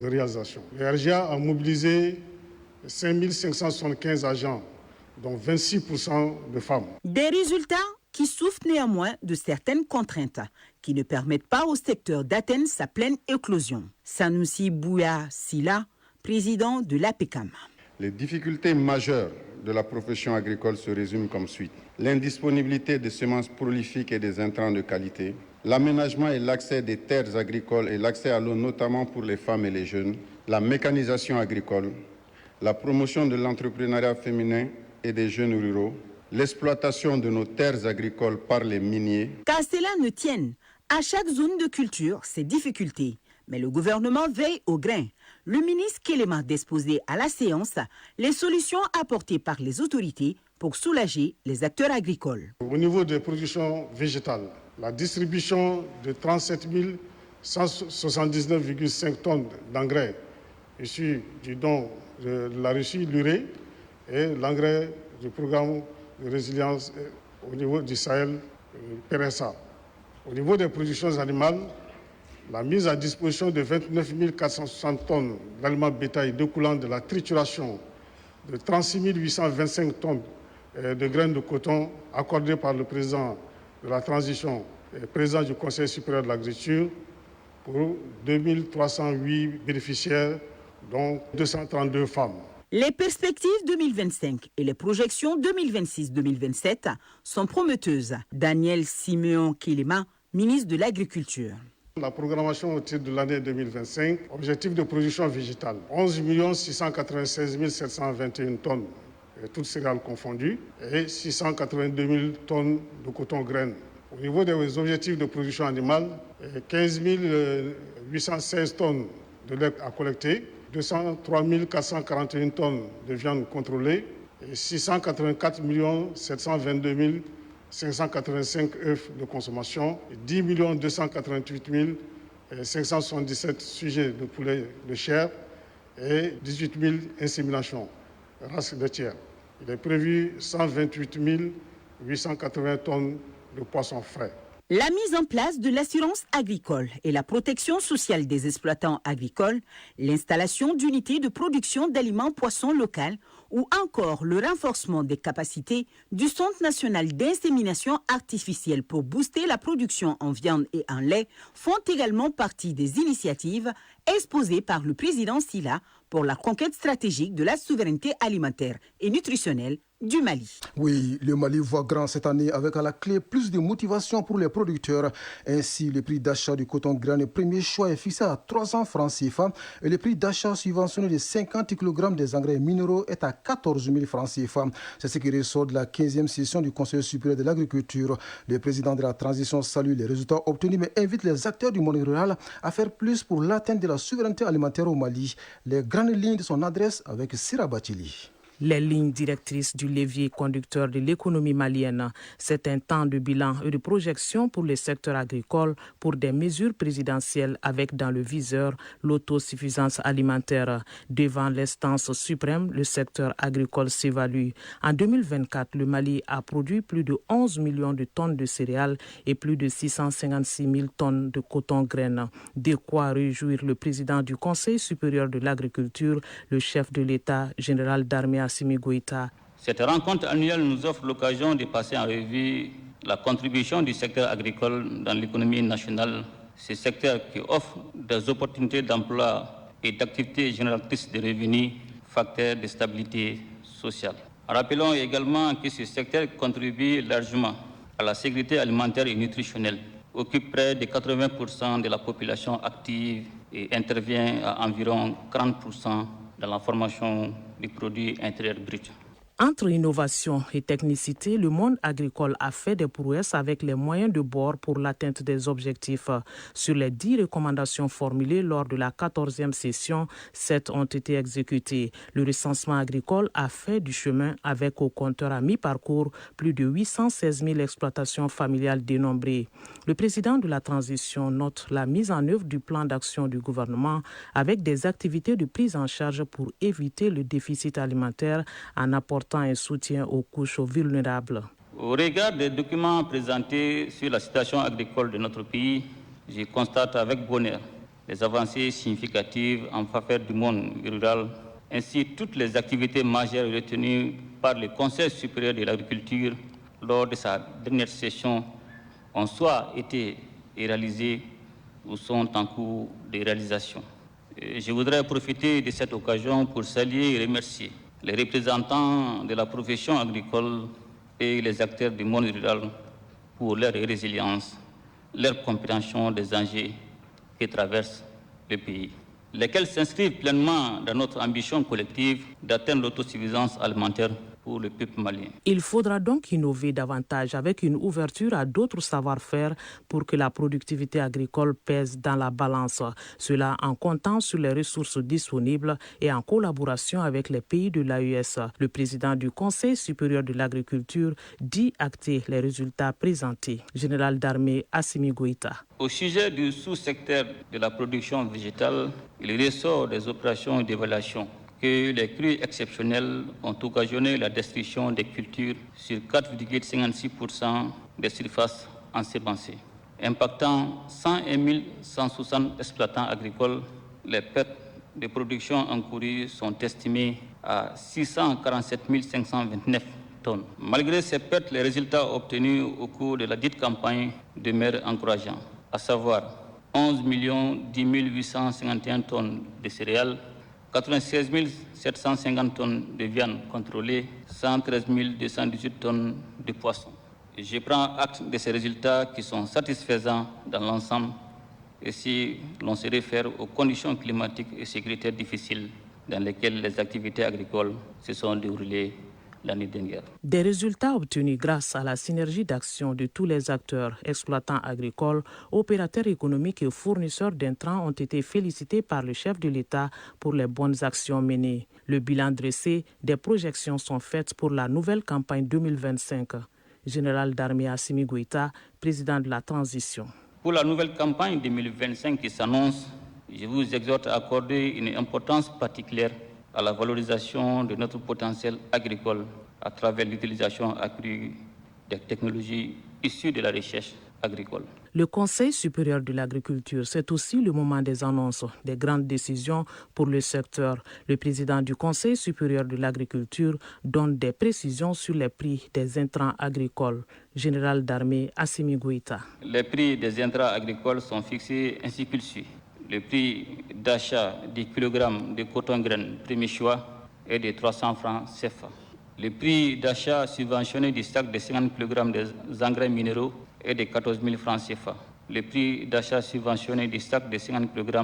de réalisation. Le RGA a mobilisé 5 575 agents, dont 26% de femmes. Des résultats qui souffrent néanmoins de certaines contraintes qui ne permettent pas au secteur d'atteindre sa pleine éclosion. Sanoussi Bouya Sila, président de l'APECAM. Les difficultés majeures de la profession agricole se résument comme suit. L'indisponibilité des semences prolifiques et des intrants de qualité, l'aménagement et l'accès des terres agricoles et l'accès à l'eau notamment pour les femmes et les jeunes, la mécanisation agricole, la promotion de l'entrepreneuriat féminin et des jeunes ruraux, l'exploitation de nos terres agricoles par les miniers. Qu'à cela ne tienne, à chaque zone de culture, ses difficultés. Mais le gouvernement veille au grain. Le ministre Kéléma d'exposer à la séance les solutions apportées par les autorités pour soulager les acteurs agricoles. Au niveau des productions végétales, la distribution de 37 179,5 tonnes d'engrais issus du don de la Russie, l'urée, et l'engrais du programme de résilience au niveau du Sahel, PRSA. Au niveau des productions animales, la mise à disposition de 29 460 tonnes d'aliments bétail découlant de la trituration de 36 825 tonnes de graines de coton accordées par le président de la transition et président du Conseil supérieur de l'agriculture pour 2308 bénéficiaires, dont 232 femmes. Les perspectives 2025 et les projections 2026-2027 sont prometteuses. Daniel Siméon Kéléma, ministre de l'Agriculture. La programmation au titre de l'année 2025, objectif de production végétale, 11 696 721 tonnes, toutes céréales confondues, et 682 000 tonnes de coton-graines. Au niveau des objectifs de production animale, 15 816 tonnes de lait à collecter, 203 441 tonnes de viande contrôlée et 684 722 585 œufs de consommation, 10 288 577 sujets de poulet de chair et 18 000 inséminations, races laitières. Il est prévu 128 880 tonnes de poissons frais. La mise en place de l'assurance agricole et la protection sociale des exploitants agricoles, l'installation d'unités de production d'aliments poissons locales ou encore le renforcement des capacités du Centre national d'insémination artificielle pour booster la production en viande et en lait font également partie des initiatives exposées par le président Sila pour la conquête stratégique de la souveraineté alimentaire et nutritionnelle du Mali. Oui, le Mali voit grand cette année avec à la clé plus de motivation pour les producteurs. Ainsi, le prix d'achat du coton grain premier choix est fixé à 300 francs CFA et le prix d'achat subventionné de 50 kg des engrais minéraux est à 14 000 francs CFA. C'est ce qui ressort de la 15e session du Conseil supérieur de l'agriculture. Le président de la transition salue les résultats obtenus mais invite les acteurs du monde rural à faire plus pour l'atteinte de la souveraineté alimentaire au Mali. Les grandes lignes de son adresse avec Sira Batili. Les lignes directrices du levier conducteur de l'économie malienne. C'est un temps de bilan et de projection pour les secteurs agricoles pour des mesures présidentielles avec dans le viseur l'autosuffisance alimentaire. Devant l'instance suprême, le secteur agricole s'évalue. En 2024, le Mali a produit plus de 11 millions de tonnes de céréales et plus de 656 000 tonnes de coton-graines. De quoi réjouir le président du Conseil supérieur de l'agriculture, le chef de l'État, général d'armée Assimi Goïta. Cette rencontre annuelle nous offre l'occasion de passer en revue la contribution du secteur agricole dans l'économie nationale. Ce secteur qui offre des opportunités d'emploi et d'activités génératrices de revenus, facteurs de stabilité sociale. Rappelons également que ce secteur contribue largement à la sécurité alimentaire et nutritionnelle, occupe près de 80% de la population active et intervient à environ 40% dans la formation du produit intérieur brut. Entre innovation et technicité, le monde agricole a fait des prouesses avec les moyens de bord pour l'atteinte des objectifs. Sur les 10 recommandations formulées lors de la 14e session, 7 ont été exécutées. Le recensement agricole a fait du chemin avec au compteur à mi-parcours plus de 816 000 exploitations familiales dénombrées. Le président de la transition note la mise en œuvre du plan d'action du gouvernement avec des activités de prise en charge pour éviter le déficit alimentaire en apportant un soutien aux couches vulnérables. Au regard des documents présentés sur la situation agricole de notre pays, je constate avec bonheur les avancées significatives en faveur du monde rural, ainsi toutes les activités majeures retenues par le Conseil supérieur de l'agriculture lors de sa dernière session ont soit été réalisées ou sont en cours de réalisation. Je voudrais profiter de cette occasion pour saluer et remercier les représentants de la profession agricole et les acteurs du monde rural pour leur résilience, leur compréhension des enjeux qui traversent le pays, lesquels s'inscrivent pleinement dans notre ambition collective d'atteindre l'autosuffisance alimentaire pour le peuple malien. Il faudra donc innover davantage avec une ouverture à d'autres savoir-faire pour que la productivité agricole pèse dans la balance. Cela en comptant sur les ressources disponibles et en collaboration avec les pays de l'AES. Le président du Conseil supérieur de l'agriculture dit acter les résultats présentés. Général d'armée Assimi Goïta. Au sujet du sous-secteur de la production végétale, il ressort des opérations d'évaluation que les crues exceptionnelles ont occasionné la destruction des cultures sur 4,56% des surfaces ensemencées, impactant 101 160 exploitants agricoles. Les pertes de production encourues sont estimées à 647 529 tonnes. Malgré ces pertes, les résultats obtenus au cours de la dite campagne demeurent encourageants, à savoir 11 10 851 tonnes de céréales, 96 750 tonnes de viande contrôlée, 113 218 tonnes de poissons. Je prends acte de ces résultats qui sont satisfaisants dans l'ensemble et si l'on se réfère aux conditions climatiques et sécuritaires difficiles dans lesquelles les activités agricoles se sont déroulées l'année dernière. Des résultats obtenus grâce à la synergie d'action de tous les acteurs, exploitants agricoles, opérateurs économiques et fournisseurs d'intrants ont été félicités par le chef de l'État pour les bonnes actions menées. Le bilan dressé, des projections sont faites pour la nouvelle campagne 2025. Général d'armée Assimi Goïta, président de la transition. Pour la nouvelle campagne 2025 qui s'annonce, je vous exhorte à accorder une importance particulière à la valorisation de notre potentiel agricole à travers l'utilisation accrue des technologies issues de la recherche agricole. Le Conseil supérieur de l'agriculture, c'est aussi le moment des annonces, des grandes décisions pour le secteur. Le président du Conseil supérieur de l'agriculture donne des précisions sur les prix des intrants agricoles. Général d'armée Assimi Goïta. Les prix des intrants agricoles sont fixés ainsi qu'il suit. Le prix d'achat du kilogramme de coton-graine premier choix est de 300 francs CFA. Le prix d'achat subventionné du sac de 50 kg des engrais minéraux est de 14 000 francs CFA. Le prix d'achat subventionné du sac de 50 kg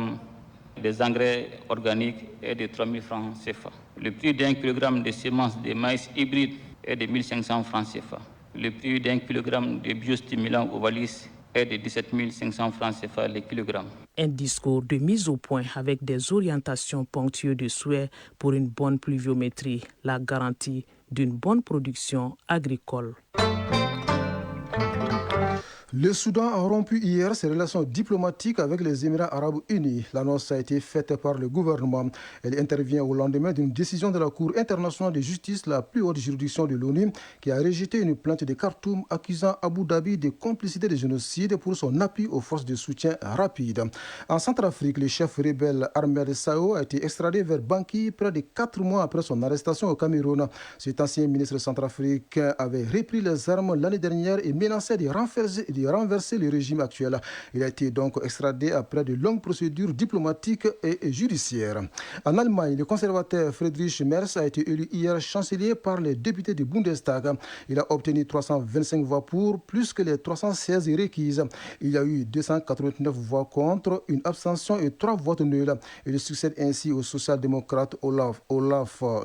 des engrais organiques est de 3 000 francs CFA. Le prix d'un kilogramme de semences de maïs hybride est de 1 500 francs CFA. Le prix d'un kilogramme de biostimulant Ovalis est de 17 500 francs CFA le kilogramme. Un discours de mise au point avec des orientations ponctuées de souhaits pour une bonne pluviométrie, la garantie d'une bonne production agricole. Le Soudan a rompu hier ses relations diplomatiques avec les Émirats arabes unis. L'annonce a été faite par le gouvernement. Elle intervient au lendemain d'une décision de la Cour internationale de justice, la plus haute juridiction de l'ONU, qui a rejeté une plainte de Khartoum accusant Abu Dhabi de complicité de génocide pour son appui aux forces de soutien rapide. En Centrafrique, le chef rebelle Ahmed Sao a été extradé vers Bangui près de 4 mois après son arrestation au Cameroun. Cet ancien ministre centrafricain avait repris les armes l'année dernière et menaçait de renverser le régime actuel. Il a été donc extradé après de longues procédures diplomatiques et judiciaires. En Allemagne, le conservateur Friedrich Merz a été élu hier chancelier par les députés du Bundestag. Il a obtenu 325 voix pour, plus que les 316 requises. Il y a eu 289 voix contre, une abstention et 3 votes nuls. Il succède ainsi au social-démocrate Olaf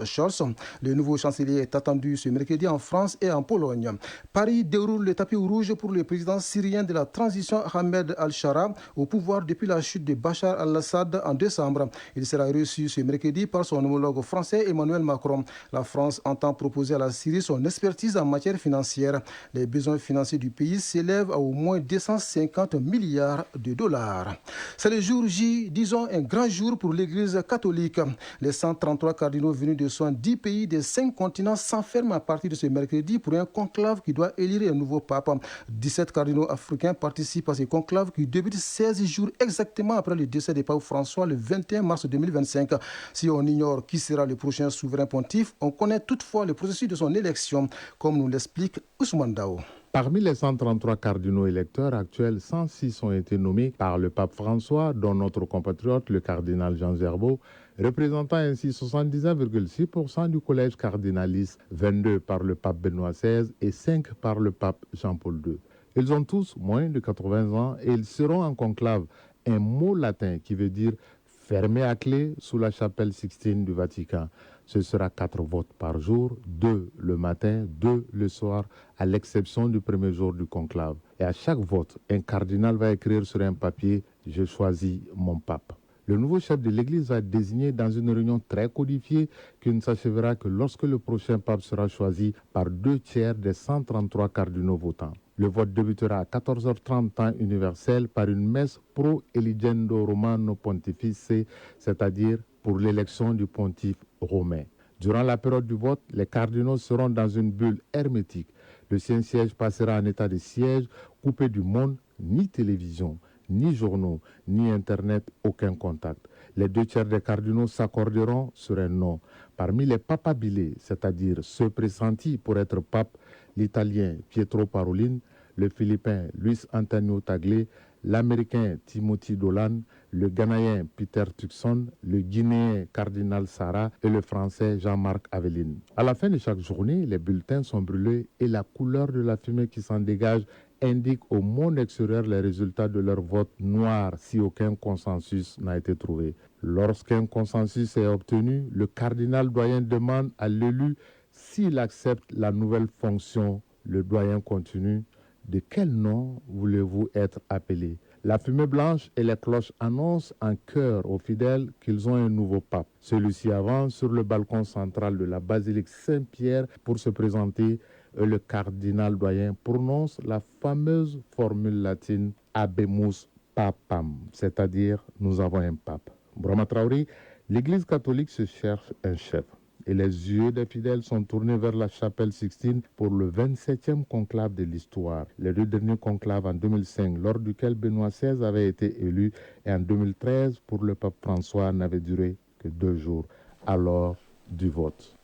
Scholz. Le nouveau chancelier est attendu ce mercredi en France et en Pologne. Paris déroule le tapis rouge pour le président syrien de la transition Ahmed al-Shara au pouvoir depuis la chute de Bachar al-Assad en décembre. Il sera reçu ce mercredi par son homologue français Emmanuel Macron. La France entend proposer à la Syrie son expertise en matière financière. Les besoins financiers du pays s'élèvent à au moins 250 milliards de dollars. C'est le jour J, disons un grand jour pour l'Église catholique. Les 133 cardinaux venus de 70 pays des 5 continents s'enferment à partir de ce mercredi pour un conclave qui doit élire un nouveau pape. 17 cardinaux cardinaux africains participent à ces conclaves qui débutent 16 jours exactement après le décès du pape François le 21 mars 2025. Si on ignore qui sera le prochain souverain pontife, on connaît toutefois le processus de son élection, comme nous l'explique Ousmane Dao. Parmi les 133 cardinaux électeurs actuels, 106 ont été nommés par le pape François, dont notre compatriote, le cardinal Jean Gerbeau, représentant ainsi 79,6% du collège cardinaliste, 22 par le pape Benoît XVI et 5 par le pape Jean-Paul II. Ils ont tous moins de 80 ans et ils seront en conclave, un mot latin qui veut dire fermé à clé sous la chapelle Sixtine du Vatican. Ce sera 4 votes par jour, 2 le matin, 2 le soir, à l'exception du premier jour du conclave. Et à chaque vote, un cardinal va écrire sur un papier « Je choisis mon pape ». Le nouveau chef de l'Église va être désigné dans une réunion très codifiée qui ne s'achèvera que lorsque le prochain pape sera choisi par 2 tiers des 133 cardinaux votants. Le vote débutera à 14h30 temps universel par une messe pro eligendo Romano Pontifice, c'est-à-dire pour l'élection du pontife romain. Durant la période du vote, les cardinaux seront dans une bulle hermétique. Le Saint-Siège passera en état de siège, coupé du monde, ni télévision, ni journaux, ni Internet, aucun contact. Les 2 tiers des cardinaux s'accorderont sur un nom. Parmi les papabilés, c'est-à-dire ceux pressentis pour être pape, l'Italien Pietro Parolin, le Philippin Luis Antonio Tagle, l'Américain Timothy Dolan, le Ghanéen Peter Turkson, le Guinéen Cardinal Sarah et le Français Jean-Marc Aveline. À la fin de chaque journée, les bulletins sont brûlés et la couleur de la fumée qui s'en dégage indique au monde extérieur les résultats de leur vote noir si aucun consensus n'a été trouvé. Lorsqu'un consensus est obtenu, le cardinal doyen demande à l'élu s'il accepte la nouvelle fonction. Le doyen continue. De quel nom voulez-vous être appelé? La fumée blanche et les cloches annoncent en chœur aux fidèles qu'ils ont un nouveau pape. Celui-ci avance sur le balcon central de la basilique Saint-Pierre pour se présenter et le cardinal doyen prononce la fameuse formule latine Habemus Papam, c'est-à-dire nous avons un pape. Bourama Traoré, l'Église catholique se cherche un chef. Et les yeux des fidèles sont tournés vers la chapelle Sixtine pour le 27e conclave de l'histoire. Les 2 derniers conclaves en 2005, lors duquel Benoît XVI avait été élu, et en 2013, pour le pape François, n'avaient duré que 2 jours, alors du vote.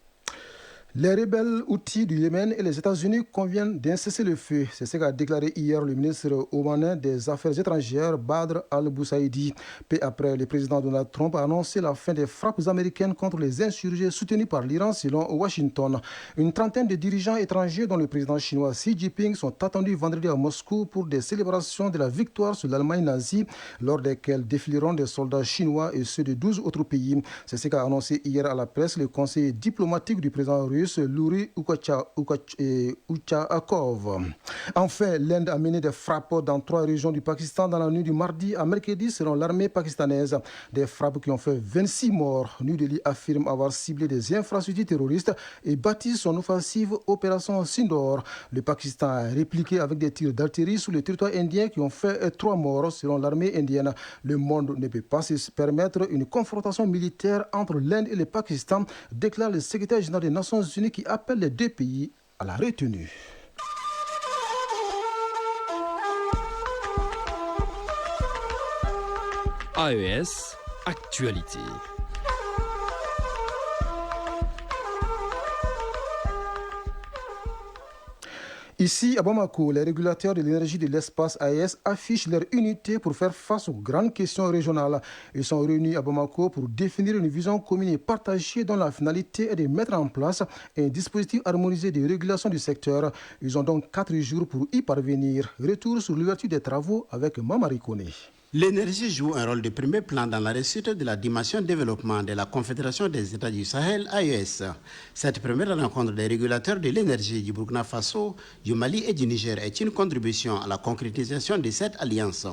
Les rebelles outils du Yémen et les États-Unis conviennent d'un cessez-le-feu. C'est ce qu'a déclaré hier le ministre omanais des Affaires étrangères, Badr al-Boussaïdi. Peu après, le président Donald Trump a annoncé la fin des frappes américaines contre les insurgés soutenus par l'Iran selon Washington. Une trentaine de dirigeants étrangers, dont le président chinois Xi Jinping, sont attendus vendredi à Moscou pour des célébrations de la victoire sur l'Allemagne nazie, lors desquelles défileront des soldats chinois et ceux de 12 autres pays. C'est ce qu'a annoncé hier à la presse le conseiller diplomatique du président russe, Yuri Uchakov. Enfin, l'Inde a mené des frappes dans 3 régions du Pakistan dans la nuit du mardi à mercredi selon l'armée pakistanaise. Des frappes qui ont fait 26 morts. New Delhi affirme avoir ciblé des infrastructures terroristes et bâti son offensive opération Sindoor. Le Pakistan a répliqué avec des tirs d'artillerie sur le territoire indien qui ont fait 3 morts selon l'armée indienne. Le monde ne peut pas se permettre une confrontation militaire entre l'Inde et le Pakistan, déclare le secrétaire général des Nations Unies qui appelle les 2 pays à la retenue. AES Actualité. Ici, à Bamako, les régulateurs de l'énergie de l'espace AES affichent leur unité pour faire face aux grandes questions régionales. Ils sont réunis à Bamako pour définir une vision commune et partagée dont la finalité est de mettre en place un dispositif harmonisé de régulation du secteur. Ils ont donc 4 jours pour y parvenir. Retour sur l'ouverture des travaux avec Mamari Kone. L'énergie joue un rôle de premier plan dans la réussite de la dimension développement de la Confédération des États du Sahel, AES. Cette première rencontre des régulateurs de l'énergie du Burkina Faso, du Mali et du Niger est une contribution à la concrétisation de cette alliance.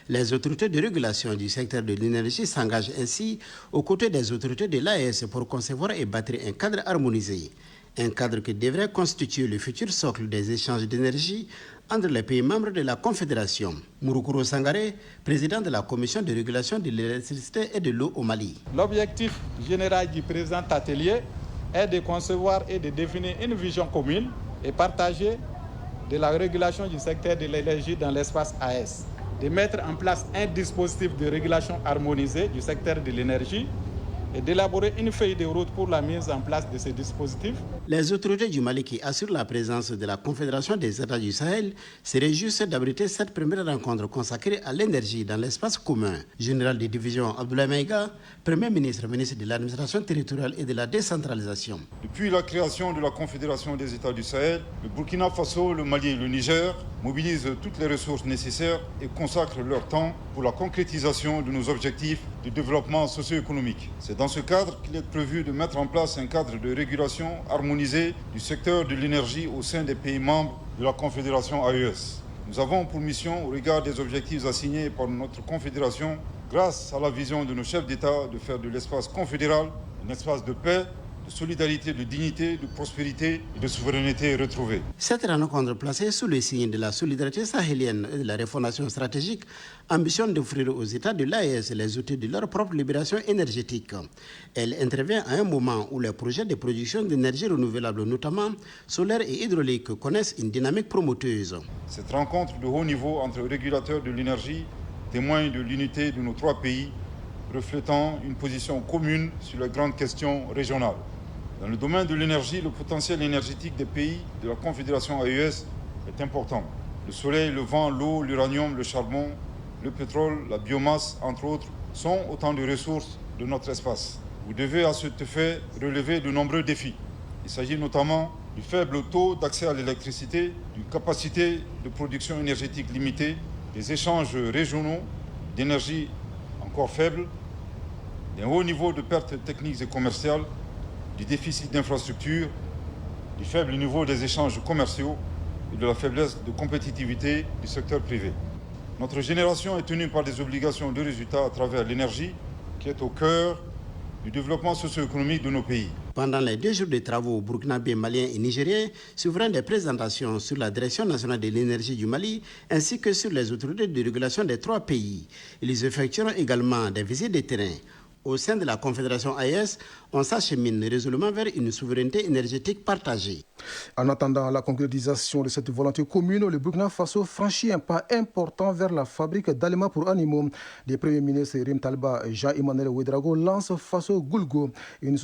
Les autorités de régulation du secteur de l'énergie s'engagent ainsi aux côtés des autorités de l'AES pour concevoir et bâtir un cadre harmonisé. Un cadre qui devrait constituer le futur socle des échanges d'énergie entre les pays membres de la Confédération. Mouroukoro Sangaré, président de la Commission de régulation de l'électricité et de l'eau au Mali. L'objectif général du présent atelier est de concevoir et de définir une vision commune et partagée de la régulation du secteur de l'énergie dans l'espace AES, de mettre en place un dispositif de régulation harmonisé du secteur de l'énergie et d'élaborer une feuille de route pour la mise en place de ces dispositifs. Les autorités du Mali qui assurent la présence de la Confédération des États du Sahel se réjouissent d'abriter cette première rencontre consacrée à l'énergie dans l'espace commun. Général de division Abdoulaye Maïga, Premier ministre, ministre de l'administration territoriale et de la décentralisation. Depuis la création de la Confédération des États du Sahel, le Burkina Faso, le Mali et le Niger mobilisent toutes les ressources nécessaires et consacrent leur temps pour la concrétisation de nos objectifs de développement socio-économique. C'est dans ce cadre qu'il est prévu de mettre en place un cadre de régulation harmonisé du secteur de l'énergie au sein des pays membres de la Confédération AES. Nous avons pour mission, au regard des objectifs assignés par notre Confédération, grâce à la vision de nos chefs d'État, de faire de l'espace confédéral un espace de paix, de solidarité, de dignité, de prospérité et de souveraineté retrouvée. Cette rencontre placée sous le signe de la solidarité sahélienne et de la refondation stratégique ambitionne d'offrir aux États de l'AES les outils de leur propre libération énergétique. Elle intervient à un moment où les projets de production d'énergie renouvelable, notamment solaire et hydraulique, connaissent une dynamique promoteuse. Cette rencontre de haut niveau entre régulateurs de l'énergie témoigne de l'unité de nos trois pays, reflétant une position commune sur les grandes questions régionales. Dans le domaine de l'énergie, le potentiel énergétique des pays de la Confédération AES est important. Le soleil, le vent, l'eau, l'uranium, le charbon, le pétrole, la biomasse, entre autres, sont autant de ressources de notre espace. Vous devez à cet effet relever de nombreux défis. Il s'agit notamment du faible taux d'accès à l'électricité, d'une capacité de production énergétique limitée, des échanges régionaux d'énergie encore faibles, d'un haut niveau de pertes techniques et commerciales, du déficit d'infrastructures, du faible niveau des échanges commerciaux et de la faiblesse de compétitivité du secteur privé. Notre génération est tenue par des obligations de résultats à travers l'énergie qui est au cœur du développement socio-économique de nos pays. Pendant les 2 jours de travaux burkinabés, maliens et nigériens, suivant des présentations sur la Direction nationale de l'énergie du Mali ainsi que sur les autorités de régulation des 3 pays. Ils effectueront également des visites de terrain. Au sein de la Confédération AES, on s'achemine résolument vers une souveraineté énergétique partagée. En attendant la concrétisation de cette volonté commune, le Burkina Faso franchit un pas important vers la fabrique d'aliments pour animaux. Le Premier ministre Rim Talba Jean-Emmanuel Ouedraogo lance Faso Goulgo, une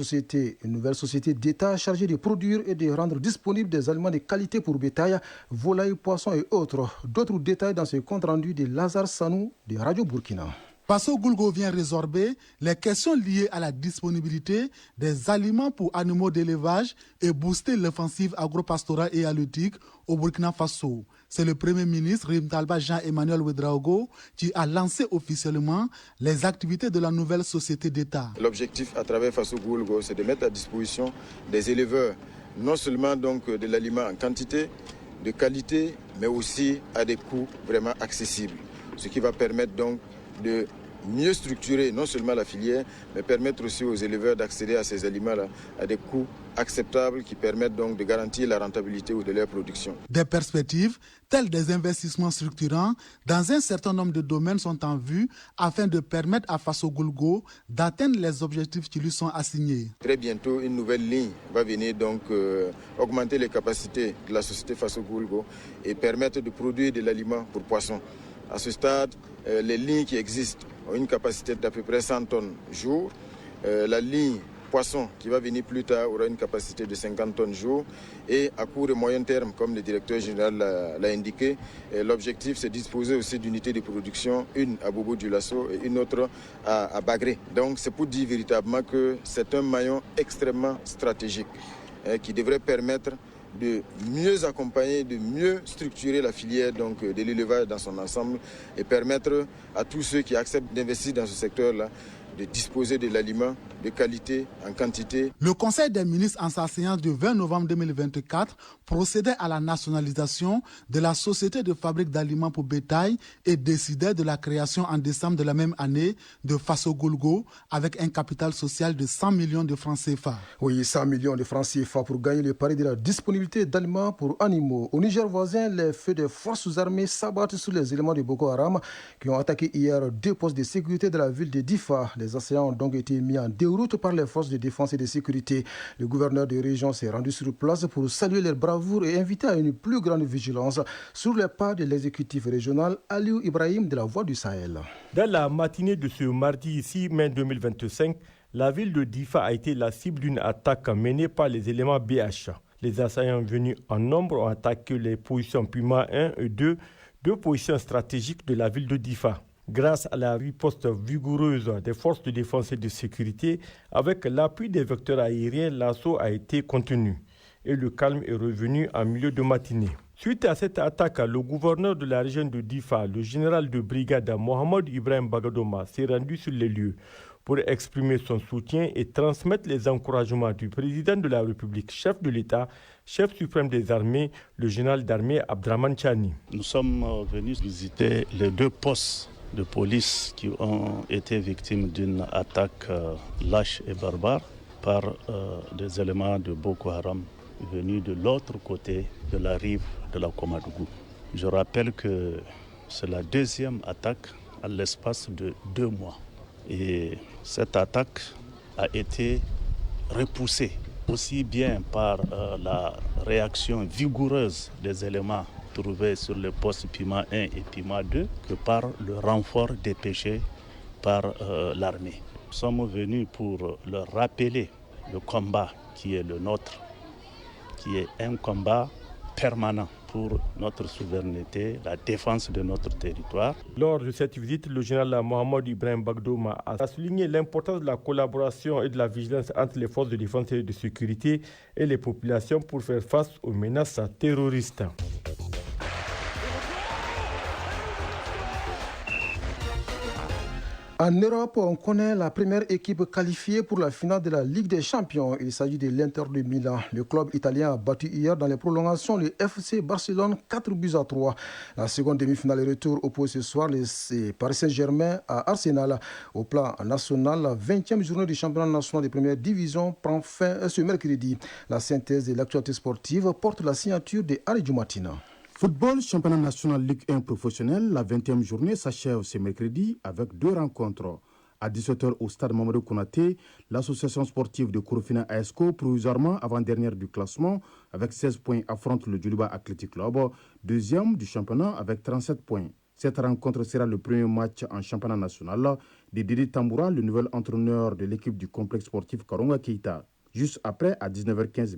nouvelle société d'État chargée de produire et de rendre disponibles des aliments de qualité pour bétail, volailles, poissons et autres. D'autres détails dans ce compte rendu de Lazare Sanou de Radio Burkina. Faso Goulgo vient résorber les questions liées à la disponibilité des aliments pour animaux d'élevage et booster l'offensive agro-pastorale et halieutique au Burkina Faso. C'est le Premier ministre Rim Talba Jean-Emmanuel Ouedraogo qui a lancé officiellement les activités de la nouvelle société d'État. L'objectif à travers Faso Goulgo, c'est de mettre à disposition des éleveurs non seulement donc de l'aliment en quantité, de qualité, mais aussi à des coûts vraiment accessibles. Ce qui va permettre donc de mieux structurer non seulement la filière, mais permettre aussi aux éleveurs d'accéder à ces aliments-là à des coûts acceptables qui permettent donc de garantir la rentabilité de leur production. Des perspectives telles des investissements structurants dans un certain nombre de domaines sont en vue afin de permettre à Faso Goulgo d'atteindre les objectifs qui lui sont assignés. Très bientôt, une nouvelle ligne va venir donc augmenter les capacités de la société Faso Goulgo et permettre de produire de l'aliment pour poissons. À ce stade, les lignes qui existent ont une capacité d'à peu près 100 tonnes jour. La ligne poisson qui va venir plus tard aura une capacité de 50 tonnes jour. Et à court et moyen terme, comme le directeur général l'a indiqué, l'objectif c'est de disposer aussi d'unités de production, une à Bobo du Lasso et une autre à Bagré. Donc c'est pour dire véritablement que c'est un maillon extrêmement stratégique qui devrait permettre de mieux accompagner, de mieux structurer la filière donc, de l'élevage dans son ensemble et permettre à tous ceux qui acceptent d'investir dans ce secteur-là de disposer de l'aliment de qualité, en quantité. Le Conseil des ministres en sa séance du 20 novembre 2024 procédait à la nationalisation de la société de fabrique d'aliments pour bétail et décidait de la création en décembre de la même année de Faso Goulgo avec un capital social de 100 millions de francs CFA. Oui, 100 millions de francs CFA pour gagner le pari de la disponibilité d'aliments pour animaux. Au Niger voisin, les feux des forces armées s'abattent sur les éléments de Boko Haram qui ont attaqué hier 2 postes de sécurité de la ville de Difa. Les assaillants ont donc été mis en déroute routes par les forces de défense et de sécurité. Le gouverneur de région s'est rendu sur place pour saluer leur bravoure et inviter à une plus grande vigilance sur les pas de l'exécutif régional Aliou Ibrahim de la Voix du Sahel. Dans la matinée de ce mardi 6 mai 2025, la ville de Difa a été la cible d'une attaque menée par les éléments BH. Les assaillants venus en nombre ont attaqué les positions Puma 1 et 2, deux positions stratégiques de la ville de Difa. Grâce à la riposte vigoureuse des forces de défense et de sécurité, avec l'appui des vecteurs aériens, l'assaut a été contenu et le calme est revenu en milieu de matinée. Suite à cette attaque, le gouverneur de la région de Difa, le général de brigade Mohamed Ibrahim Bagadoma, s'est rendu sur les lieux pour exprimer son soutien et transmettre les encouragements du président de la République, chef de l'État, chef suprême des armées, le général d'armée Abdraman Chani. Nous sommes venus visiter les deux postes de police qui ont été victimes d'une attaque lâche et barbare par des éléments de Boko Haram venus de l'autre côté de la rive de la Komadougou. Je rappelle que c'est la deuxième attaque à l'espace de 2 mois. Et cette attaque a été repoussée aussi bien par la réaction vigoureuse des éléments trouvés sur les postes Pima 1 et Pima 2 que par le renfort dépêché par l'armée. Nous sommes venus pour leur rappeler le combat qui est le nôtre, qui est un combat permanent pour notre souveraineté, la défense de notre territoire. Lors de cette visite, le général Mohamed Ibrahim Bagadoma a souligné l'importance de la collaboration et de la vigilance entre les forces de défense et de sécurité et les populations pour faire face aux menaces terroristes. En Europe, on connaît la première équipe qualifiée pour la finale de la Ligue des Champions. Il s'agit de l'Inter de Milan. Le club italien a battu hier dans les prolongations le FC Barcelone 4-3. La seconde demi-finale retour oppose ce soir le Paris Saint-Germain à Arsenal. Au plan national, la 20e journée du championnat national de première division prend fin ce mercredi. La synthèse de l'actualité sportive porte la signature de Harry Djoumatina. Football, championnat national Ligue 1 professionnel, la 20e journée s'achève ce mercredi avec 2 rencontres. À 17h au stade Mamadou Konaté, l'association sportive de Korofina ASCO, provisoirement avant-dernière du classement, avec 16 points, affronte le Djoliba Athletic Club, deuxième du championnat avec 37 points. Cette rencontre sera le premier match en championnat national de Didi Tamboura, le nouvel entraîneur de l'équipe du complexe sportif Karonga Keita. Juste après, à 19h15,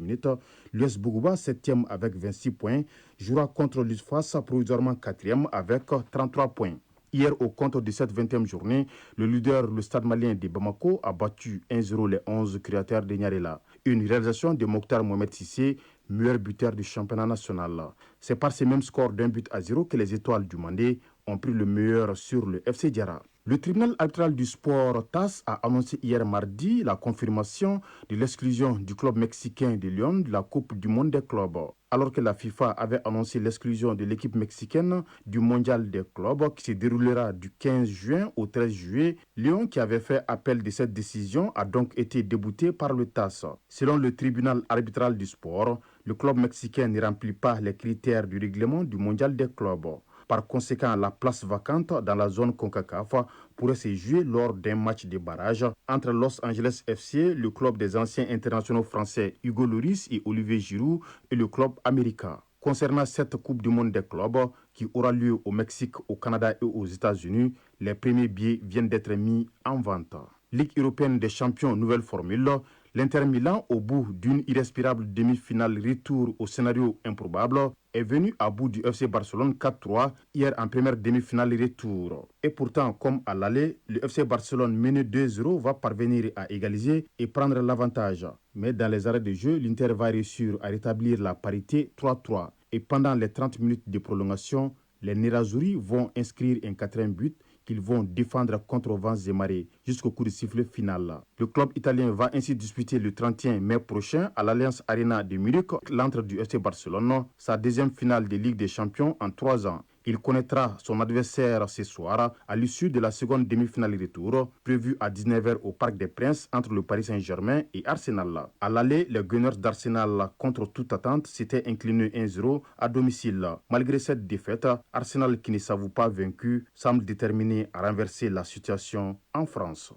l'US Bougouba, 7e avec 26 points, jouera contre l'USFAS, provisoirement 4e avec 33 points. Hier, au compte de cette 20e journée, le leader, le Stade malien de Bamako, a battu 1-0 les 11 créateurs de Nyarela. Une réalisation de Mokhtar Mohamed Sissé, meilleur buteur du championnat national. C'est par ce même score d'1-0 que les étoiles du Mandé ont pris le meilleur sur le FC Diarra. Le tribunal arbitral du sport TAS a annoncé hier mardi la confirmation de l'exclusion du club mexicain de Lyon de la Coupe du monde des clubs. Alors que la FIFA avait annoncé l'exclusion de l'équipe mexicaine du mondial des clubs qui se déroulera du 15 juin au 13 juillet, Lyon, qui avait fait appel de cette décision, a donc été débouté par le TAS. Selon le tribunal arbitral du sport, le club mexicain ne remplit pas les critères du règlement du mondial des clubs. Par conséquent, la place vacante dans la zone CONCACAF pourrait se jouer lors d'un match de barrage entre Los Angeles FC, le club des anciens internationaux français Hugo Lloris et Olivier Giroud, et le club américain. Concernant cette Coupe du monde des clubs qui aura lieu au Mexique, au Canada et aux États-Unis, les premiers billets viennent d'être mis en vente. Ligue européenne des champions, nouvelle formule. L'Inter Milan, au bout d'une irrespirable demi-finale retour au scénario improbable, est venu à bout du FC Barcelone 4-3 hier en première demi-finale retour. Et pourtant, comme à l'aller, le FC Barcelone mené 2-0 va parvenir à égaliser et prendre l'avantage. Mais dans les arrêts de jeu, l'Inter va réussir à rétablir la parité 3-3. Et pendant les 30 minutes de prolongation, les Nerazzurri vont inscrire un 4e but qu'ils vont défendre contre vents et marées jusqu'au coup de sifflet final. Le club italien va ainsi disputer le 31 mai prochain à l'Allianz Arena de Munich, l'antre du FC Barcelone, sa deuxième finale de Ligue des Champions en 3 ans. Il connaîtra son adversaire ce soir à l'issue de la seconde demi-finale retour prévue à 19h au Parc des Princes entre le Paris Saint-Germain et Arsenal. À l'aller, les Gunners d'Arsenal, contre toute attente, s'étaient inclinés 1-0 à domicile. Malgré cette défaite, Arsenal, qui ne s'avoue pas vaincu, semble déterminé à renverser la situation en France.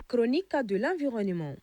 chronique de l'environnement.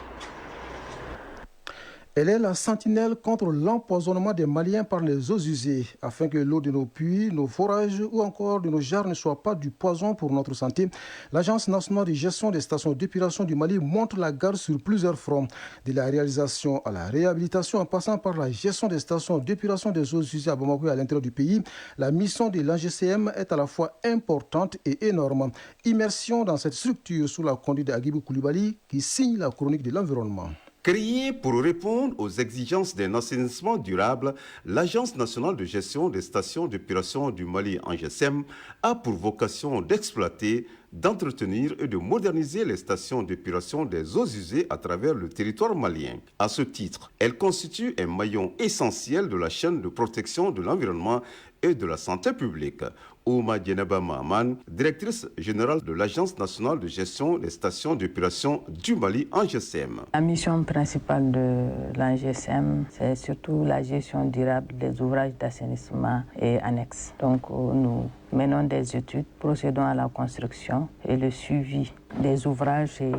Elle est la sentinelle contre l'empoisonnement des Maliens par les eaux usées, afin que l'eau de nos puits, nos forages ou encore de nos jarres ne soit pas du poison pour notre santé. L'Agence nationale de gestion des stations d'épuration du Mali montre la garde sur plusieurs fronts, de la réalisation à la réhabilitation en passant par la gestion des stations d'épuration des eaux usées à Bamako et à l'intérieur du pays. La mission de l'AGCM est à la fois importante et énorme. Immersion dans cette structure sous la conduite d'Agibou Koulibaly qui signe la chronique de l'environnement. Créée pour répondre aux exigences d'un assainissement durable, l'Agence nationale de gestion des stations d'épuration du Mali, ANGESEM, a pour vocation d'exploiter, d'entretenir et de moderniser les stations d'épuration des eaux usées à travers le territoire malien. À ce titre, elle constitue un maillon essentiel de la chaîne de protection de l'environnement et de la santé publique. Ouma Djeneba Mahaman, directrice générale de l'Agence nationale de gestion des stations d'épuration du Mali, ANGESEM. La mission principale de l'ANGESEM, c'est surtout la gestion durable des ouvrages d'assainissement et annexes. Donc nous menons des études, procédons à la construction et le suivi des ouvrages et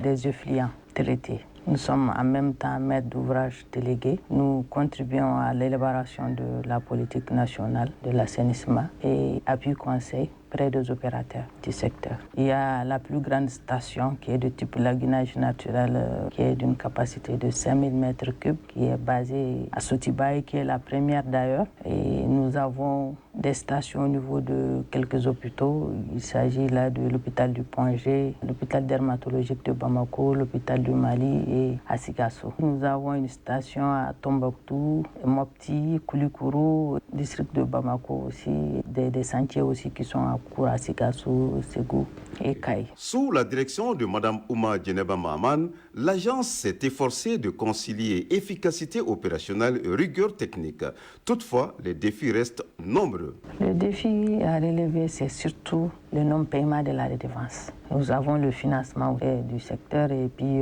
des effluents traités. Nous sommes en même temps maîtres d'ouvrage délégués. Nous contribuons à l'élaboration de la politique nationale de l'assainissement et appui conseil près des opérateurs du secteur. Il y a la plus grande station qui est de type lagunage naturel, qui est d'une capacité de 5000 m3, qui est basée à Sotibaye, qui est la première d'ailleurs. Et nous avons des stations au niveau de quelques hôpitaux. Il s'agit là de l'hôpital du Pongé, l'hôpital dermatologique de Bamako, l'hôpital du Mali et à Sigasso. Nous avons une station à Tombouctou, Mopti, Koulikoro, district de Bamako aussi, des sentiers aussi qui sont à Koura, Sigasso, Ségou et Kaye. Sous la direction de Mme Ouma Djeneba Mahaman, l'agence s'est efforcée de concilier efficacité opérationnelle et rigueur technique. Toutefois, les défis restent nombreux. Le défi à relever, c'est surtout le non-paiement de la redevance. Nous avons le financement du secteur et puis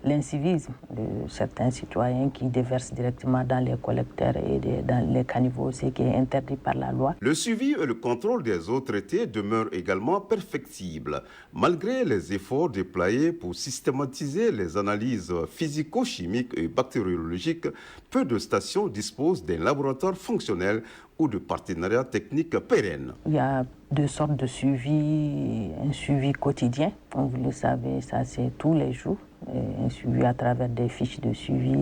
l'incivisme de certains citoyens qui déversent directement dans les collecteurs et dans les caniveaux, ce qui est interdit par la loi. Le suivi et le contrôle des eaux traitées demeurent également perfectibles. Malgré les efforts déployés pour systématiser les analyses physico-chimiques et bactériologiques, peu de stations disposent d'un laboratoire fonctionnel ou de partenariats techniques pérennes. Il y a deux sortes de suivi, un suivi quotidien, comme vous le savez, ça c'est tous les jours, un suivi à travers des fiches de suivi,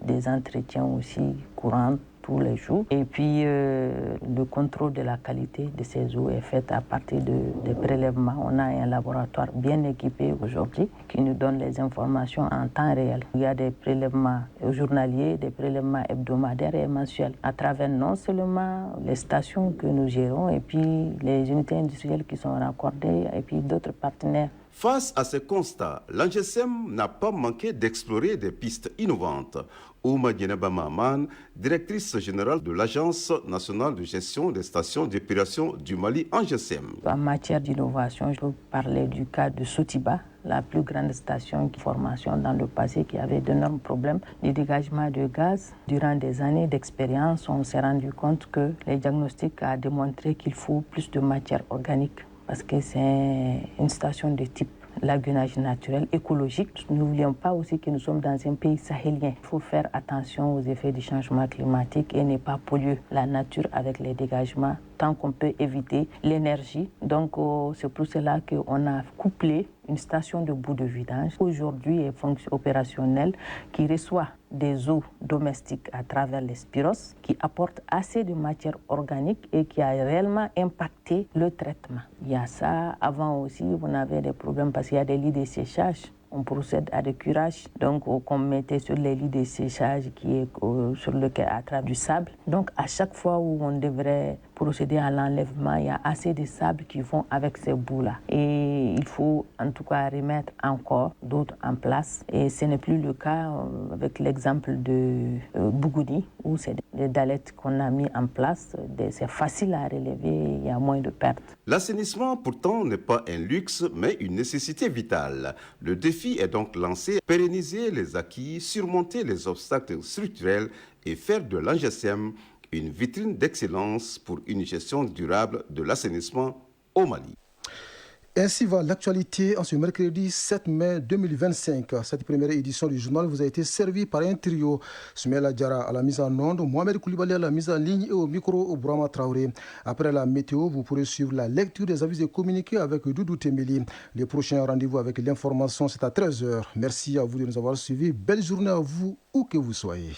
des entretiens aussi courants tous les jours. Et puis le contrôle de la qualité de ces eaux est fait à partir des prélèvements. On a un laboratoire bien équipé aujourd'hui qui nous donne les informations en temps réel. Il y a des prélèvements journaliers, des prélèvements hebdomadaires et mensuels à travers non seulement les stations que nous gérons et puis les unités industrielles qui sont raccordées et puis d'autres partenaires. Face à ces constats, l'ANGESEM n'a pas manqué d'explorer des pistes innovantes. Ouma Djeneba Mahaman, directrice générale de l'Agence nationale de gestion des stations d'épuration du Mali, ANGESEM. En matière d'innovation, je peux parler du cas de Sotiba, la plus grande station de formation dans le passé qui avait d'énormes problèmes de dégagement de gaz. Durant des années d'expérience, on s'est rendu compte que les diagnostics ont démontré qu'il faut plus de matière organique parce que c'est une station de type lagunage naturel, écologique. N'oublions pas aussi que nous sommes dans un pays sahélien. Il faut faire attention aux effets du changement climatique et ne pas polluer la nature avec les dégagements tant qu'on peut éviter l'énergie. Donc c'est pour cela qu'on a couplé une station de bout de vidange, aujourd'hui est opérationnelle, qui reçoit des eaux domestiques à travers les spiros, qui apporte assez de matière organique et qui a réellement impacté le traitement. Il y a ça. Avant aussi, on avait des problèmes parce qu'il y a des lits de séchage. On procède à des curages, donc qu'on mettait sur les lits de séchage qui est sur lequel à travers du sable. Donc à chaque fois où on devrait procéder à l'enlèvement, il y a assez de sable qui vont avec ces bouts-là. Et il faut en tout cas remettre encore d'autres en place. Et ce n'est plus le cas avec l'exemple de Bougouni, où c'est des dalettes qu'on a mis en place. C'est facile à relever, il y a moins de pertes. L'assainissement, pourtant, n'est pas un luxe, mais une nécessité vitale. Le défi est donc lancé, pérenniser les acquis, surmonter les obstacles structurels et faire de l'ANGESEM une vitrine d'excellence pour une gestion durable de l'assainissement au Mali. Ainsi va l'actualité en ce mercredi 7 mai 2025. Cette première édition du journal vous a été servie par un trio. Soumaïla Diarra à la mise en onde, Mohamed Koulibaly à la mise en ligne et au micro Bourama Traoré. Après la météo, vous pourrez suivre la lecture des avis et communiqués avec Doudou Temeli. Les prochains rendez-vous avec l'information, c'est à 13h. Merci à vous de nous avoir suivis. Belle journée à vous, où que vous soyez.